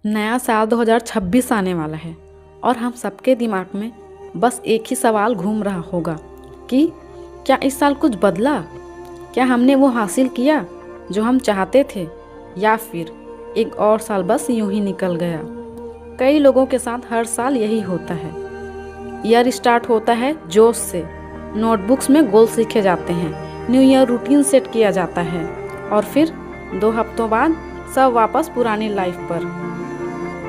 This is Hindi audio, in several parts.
नया साल 2026 आने वाला है और हम सबके दिमाग में बस एक ही सवाल घूम रहा होगा कि क्या इस साल कुछ बदला? क्या हमने वो हासिल किया जो हम चाहते थे, या फिर एक और साल बस यूं ही निकल गया? कई लोगों के साथ हर साल यही होता है। ईयर स्टार्ट होता है जोश से, नोटबुक्स में गोल्स लिखे जाते हैं, न्यू ईयर रूटीन सेट किया जाता है और फिर 2 हफ्तों बाद सब वापस पुरानी लाइफ पर।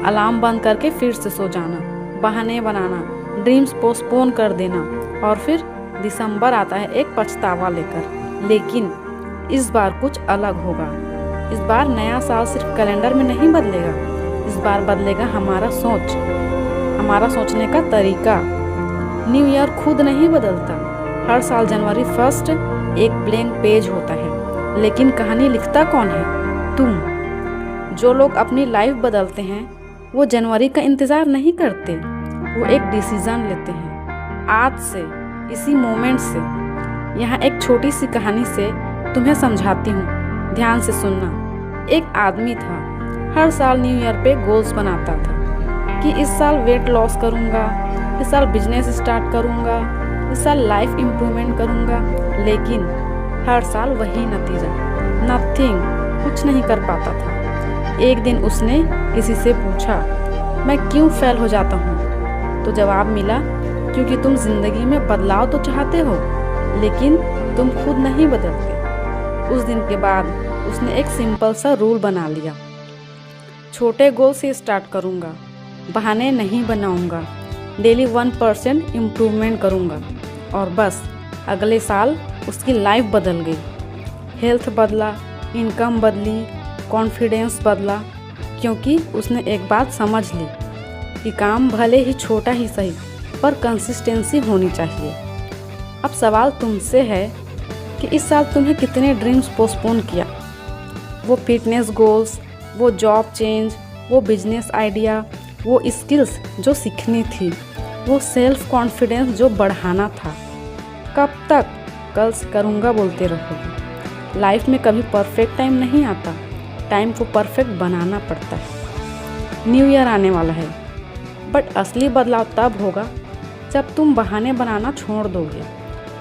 अलार्म बंद करके फिर से सो जाना, बहाने बनाना, ड्रीम्स पोस्टपोन कर देना और फिर दिसंबर आता है एक पछतावा लेकर। लेकिन इस बार कुछ अलग होगा। इस बार नया साल सिर्फ कैलेंडर में नहीं बदलेगा, इस बार बदलेगा हमारा सोच, हमारा सोचने का तरीका। न्यू ईयर खुद नहीं बदलता। हर साल जनवरी 1 एक ब्लैंक पेज होता है, लेकिन कहानी लिखता कौन है? तुम। जो लोग अपनी लाइफ बदलते हैं वो जनवरी का इंतज़ार नहीं करते, वो एक डिसीज़न लेते हैं आज से, इसी मोमेंट से। यहाँ एक छोटी सी कहानी से तुम्हें समझाती हूँ, ध्यान से सुनना। एक आदमी था, हर साल न्यू ईयर पे गोल्स बनाता था कि इस साल वेट लॉस करूँगा, इस साल बिजनेस स्टार्ट करूँगा, इस साल लाइफ इम्प्रूवमेंट करूँगा। लेकिन हर साल वही नतीजा, नथिंग, कुछ नहीं कर पाता था। एक दिन उसने किसी से पूछा, मैं क्यों फेल हो जाता हूँ? तो जवाब मिला, क्योंकि तुम जिंदगी में बदलाव तो चाहते हो, लेकिन तुम खुद नहीं बदलते। उस दिन के बाद उसने एक सिंपल सा रूल बना लिया, छोटे गोल से स्टार्ट करूँगा, बहाने नहीं बनाऊँगा, डेली 1% इम्प्रूवमेंट करूँगा। और बस अगले साल उसकी लाइफ बदल गई। हेल्थ बदला, इनकम बदली, कॉन्फिडेंस बदला, क्योंकि उसने एक बात समझ ली कि काम भले ही छोटा ही सही, पर कंसिस्टेंसी होनी चाहिए। अब सवाल तुमसे है कि इस साल तुम्हें कितने ड्रीम्स पोस्टपोन किया? वो फिटनेस गोल्स, वो जॉब चेंज, वो बिजनेस आइडिया, वो स्किल्स जो सीखनी थी, वो सेल्फ कॉन्फिडेंस जो बढ़ाना था। कब तक कल करूँगा बोलते रहोगे? लाइफ में कभी परफेक्ट टाइम नहीं आता, टाइम को परफेक्ट बनाना पड़ता है। न्यू ईयर आने वाला है, बट असली बदलाव तब होगा जब तुम बहाने बनाना छोड़ दोगे,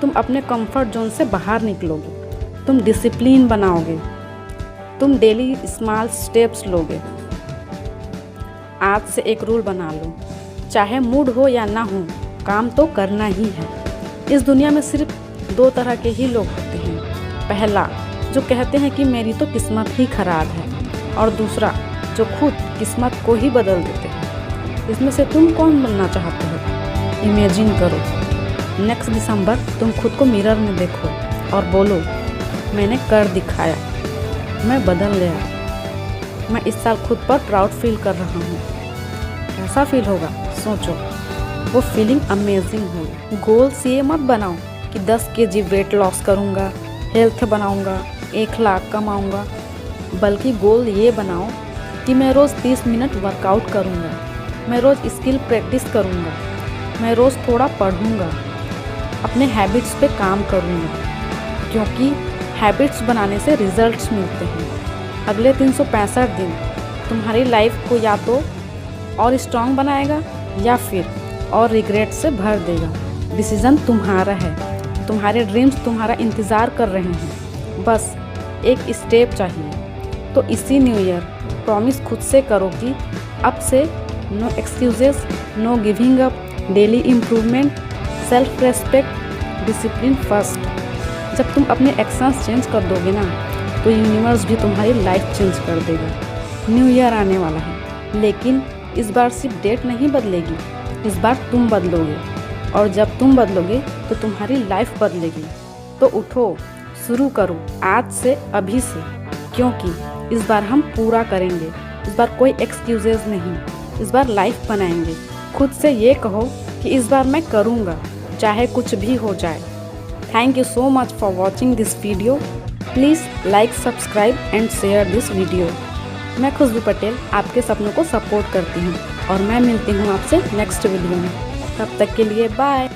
तुम अपने कंफर्ट जोन से बाहर निकलोगे, तुम डिसिप्लिन बनाओगे, तुम डेली स्मॉल स्टेप्स लोगे। आज से एक रूल बना लो, चाहे मूड हो या ना हो, काम तो करना ही है। इस दुनिया में सिर्फ 2 तरह के ही लोग होते हैं। पहला, जो कहते हैं कि मेरी तो किस्मत ही खराब है, और दूसरा जो खुद किस्मत को ही बदल देते हैं। इसमें से तुम कौन बनना चाहते हो? इमेजिन करो, नेक्स्ट दिसंबर तुम खुद को मिरर में देखो और बोलो, मैंने कर दिखाया, मैं बदल गया, मैं इस साल खुद पर प्राउड फील कर रहा हूँ। कैसा फील होगा सोचो, वो फीलिंग अमेजिंग होगी। गोल्स ये मत बनाओ कि 10 kg वेट लॉस करूँगा, हेल्थ बनाऊँगा, 1 लाख कमाऊँगा, बल्कि गोल ये बनाओ कि मैं रोज़ 30 मिनट वर्कआउट करूँगा, मैं रोज़ स्किल प्रैक्टिस करूँगा, मैं रोज़ थोड़ा पढ़ूँगा, अपने हैबिट्स पे काम करूँगा, क्योंकि हैबिट्स बनाने से रिजल्ट्स मिलते हैं। अगले 365 दिन तुम्हारी लाइफ को या तो और स्ट्रॉन्ग बनाएगा या फिर और रिग्रेट से भर देगा। डिसीज़न तुम्हारा है, तुम्हारे ड्रीम्स तुम्हारा इंतज़ार कर रहे हैं, बस एक स्टेप चाहिए। तो इसी न्यू ईयर प्रॉमिस खुद से करो कि अब से no excuses, no giving up, daily improvement, self respect, discipline first. जब तुम अपने एक्शंस चेंज कर दोगे ना, तो यूनिवर्स भी तुम्हारी लाइफ चेंज कर देगा। न्यू ईयर आने वाला है, लेकिन इस बार सिर्फ डेट नहीं बदलेगी, इस बार तुम बदलोगे, और जब तुम बदलोगे तो तुम्हारी लाइफ बदलेगी। तो उठो, शुरू करो आज से, अभी से, क्योंकि इस बार हम पूरा करेंगे। इस बार कोई एक्सक्यूजेज नहीं, इस बार लाइफ बनाएंगे। खुद से ये कहो कि इस बार मैं करूँगा, चाहे कुछ भी हो जाए। Thank you so much for watching this video. Please like, subscribe and share this video. मैं खुशबू पटेल आपके सपनों को सपोर्ट करती हूँ और मैं मिलती हूँ आपसे नेक्स्ट वीडियो में। तब तक के लिए बाय।